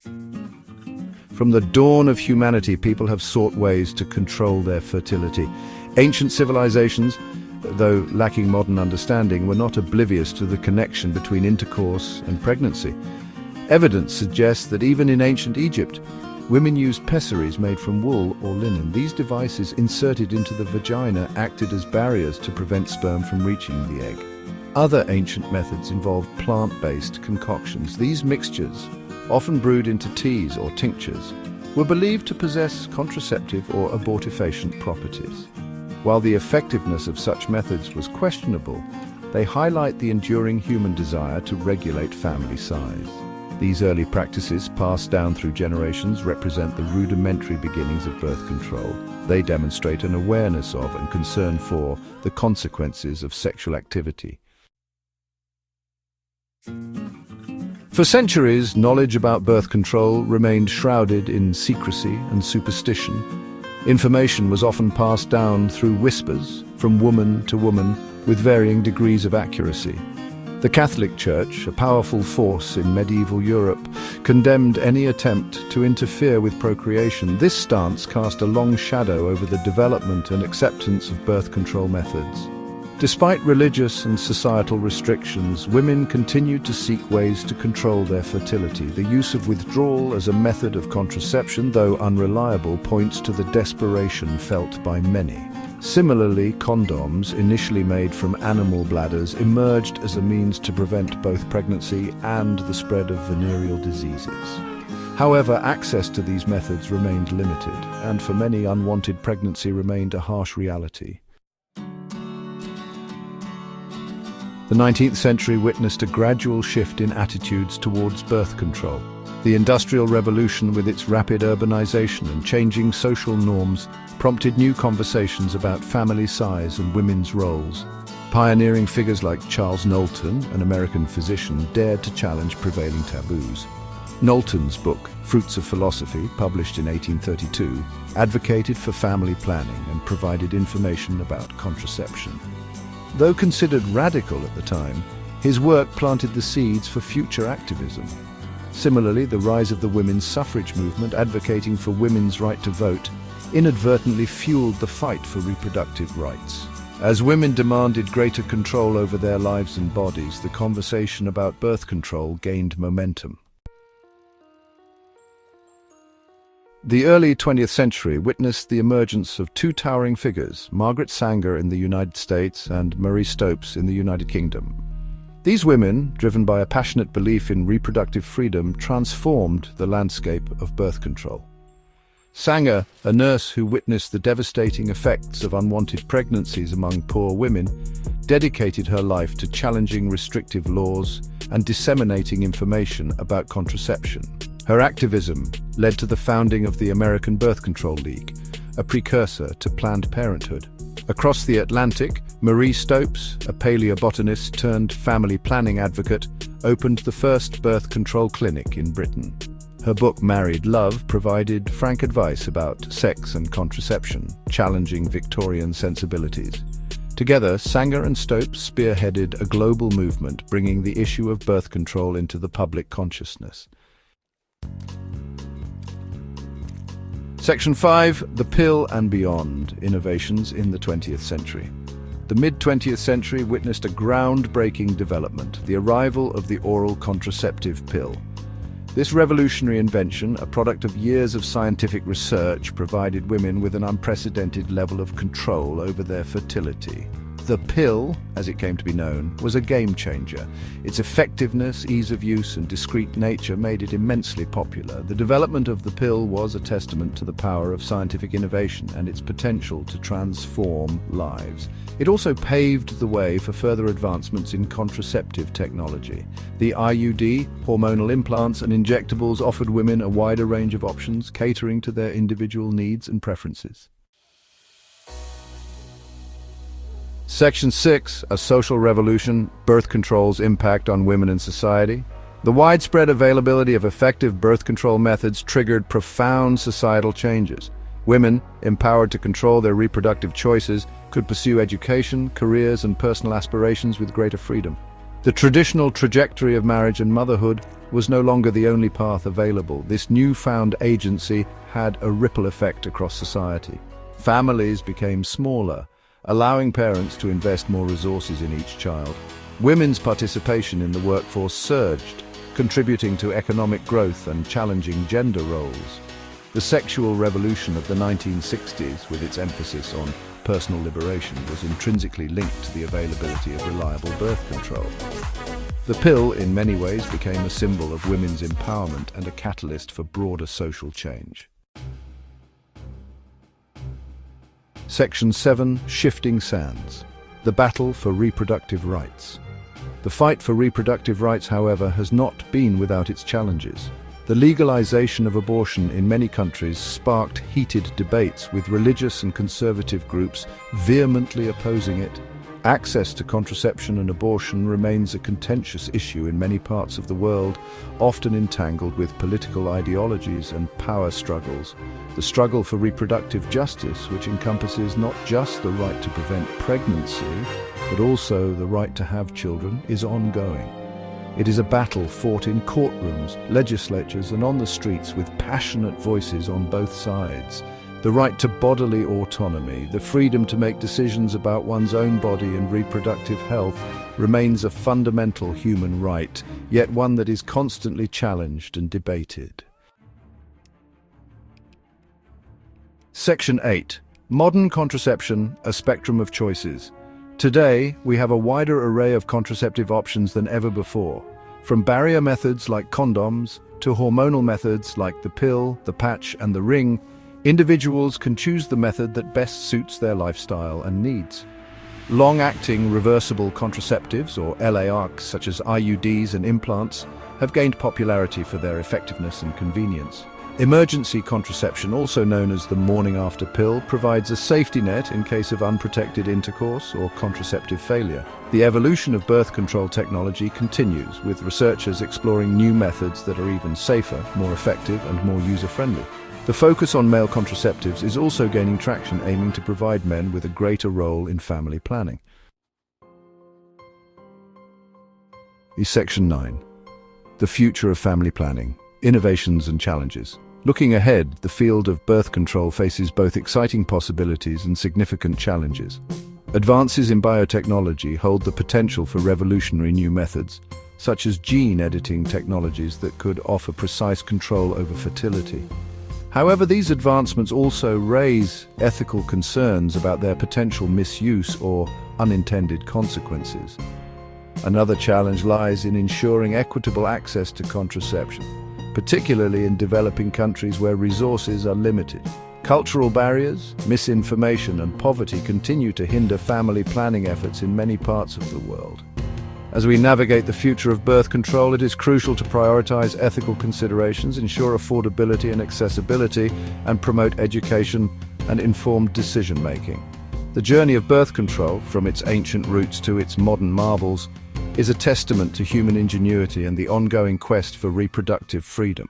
From the dawn of humanity, people have sought ways to control their fertility. Ancient civilizations, though lacking modern understanding, were not oblivious to the connection between intercourse and pregnancy. Evidence suggests that even in ancient Egypt, women used pessaries made from wool or linen. These devices inserted into the vagina acted as barriers to prevent sperm from reaching the egg. Other ancient methods involved plant-based concoctions. These mixtures, often brewed into teas or tinctures, were believed to possess contraceptive or abortifacient properties. While the effectiveness of such methods was questionable, they highlight the enduring human desire to regulate family size. These early practices, passed down through generations, represent the rudimentary beginnings of birth control. They demonstrate an awareness of and concern for the consequences of sexual activity. For centuries, knowledge about birth control remained shrouded in secrecy and superstition. Information was often passed down through whispers, from woman to woman, with varying degrees of accuracy. The Catholic Church, a powerful force in medieval Europe, condemned any attempt to interfere with procreation. This stance cast a long shadow over the development and acceptance of birth control methods. Despite religious and societal restrictions, women continued to seek ways to control their fertility. The use of withdrawal as a method of contraception, though unreliable, points to the desperation felt by many. Similarly, condoms, initially made from animal bladders, emerged as a means to prevent both pregnancy and the spread of venereal diseases. However, access to these methods remained limited, and for many, unwanted pregnancy remained a harsh reality. The 19th century witnessed a gradual shift in attitudes towards birth control. The Industrial Revolution, with its rapid urbanization and changing social norms, prompted new conversations about family size and women's roles. Pioneering figures like Charles Knowlton, an American physician, dared to challenge prevailing taboos. Knowlton's book, Fruits of Philosophy, published in 1832, advocated for family planning and provided information about contraception. Though considered radical at the time, his work planted the seeds for future activism. Similarly, the rise of the women's suffrage movement, advocating for women's right to vote, inadvertently fueled the fight for reproductive rights. As women demanded greater control over their lives and bodies, the conversation about birth control gained momentum. The early 20th century witnessed the emergence of two towering figures, Margaret Sanger in the United States and Marie Stopes in the United Kingdom. These women, driven by a passionate belief in reproductive freedom, transformed the landscape of birth control. Sanger, a nurse who witnessed the devastating effects of unwanted pregnancies among poor women, dedicated her life to challenging restrictive laws and disseminating information about contraception. Her activism led to the founding of the American Birth Control League, a precursor to Planned Parenthood. Across the Atlantic, Marie Stopes, a paleobotanist turned family planning advocate, opened the first birth control clinic in Britain. Her book, Married Love, provided frank advice about sex and contraception, challenging Victorian sensibilities. Together, Sanger and Stopes spearheaded a global movement, bringing the issue of birth control into the public consciousness. Section 5. The Pill and Beyond. Innovations in the 20th Century. The mid-20th century witnessed a groundbreaking development, the arrival of the oral contraceptive pill. This revolutionary invention, a product of years of scientific research, provided women with an unprecedented level of control over their fertility. The pill, as it came to be known, was a game changer. Its effectiveness, ease of use, and discreet nature made it immensely popular. The development of the pill was a testament to the power of scientific innovation and its potential to transform lives. It also paved the way for further advancements in contraceptive technology. The IUD, hormonal implants, and injectables offered women a wider range of options, catering to their individual needs and preferences. Section 6. A Social Revolution. Birth control's impact on women and society. The widespread availability of effective birth control methods triggered profound societal changes. Women, empowered to control their reproductive choices, could pursue education, careers, and personal aspirations with greater freedom. The traditional trajectory of marriage and motherhood, was no longer the only path available. This newfound agency had a ripple effect across society. Families became smaller, allowing parents to invest more resources in each child. Women's participation in the workforce surged, contributing to economic growth and challenging gender roles. The sexual revolution of the 1960s, with its emphasis on personal liberation, was intrinsically linked to the availability of reliable birth control. The pill, in many ways, became a symbol of women's empowerment and a catalyst for broader social change. Section 7. Shifting Sands. The battle for reproductive rights. The fight for reproductive rights, however, has not been without its challenges. The legalization of abortion in many countries sparked heated debates, with religious and conservative groups vehemently opposing it. Access to contraception and abortion remains a contentious issue in many parts of the world, often entangled with political ideologies and power struggles. The struggle for reproductive justice, which encompasses not just the right to prevent pregnancy, but also the right to have children, is ongoing. It is a battle fought in courtrooms, legislatures, and on the streets, with passionate voices on both sides. The right to bodily autonomy, the freedom to make decisions about one's own body and reproductive health, remains a fundamental human right, yet one that is constantly challenged and debated. Section 8. Modern contraception, a spectrum of choices. Today, we have a wider array of contraceptive options than ever before. From barrier methods like condoms to hormonal methods like the pill, the patch, and the ring, individuals can choose the method that best suits their lifestyle and needs. Long-acting reversible contraceptives, or LARCs, such as IUDs and implants, have gained popularity for their effectiveness and convenience. Emergency contraception, also known as the morning-after pill, provides a safety net in case of unprotected intercourse or contraceptive failure. The evolution of birth control technology continues, with researchers exploring new methods that are even safer, more effective, and more user-friendly. The focus on male contraceptives is also gaining traction, aiming to provide men with a greater role in family planning. Section 9. The future of family planning. Innovations and challenges. Looking ahead, the field of birth control faces both exciting possibilities and significant challenges. Advances in biotechnology hold the potential for revolutionary new methods, such as gene editing technologies that could offer precise control over fertility. However, these advancements also raise ethical concerns about their potential misuse or unintended consequences. Another challenge lies in ensuring equitable access to contraception, particularly in developing countries where resources are limited. Cultural barriers, misinformation, and poverty continue to hinder family planning efforts in many parts of the world. As we navigate the future of birth control, it is crucial to prioritize ethical considerations, ensure affordability and accessibility, and promote education and informed decision-making. The journey of birth control, from its ancient roots to its modern marvels, is a testament to human ingenuity and the ongoing quest for reproductive freedom.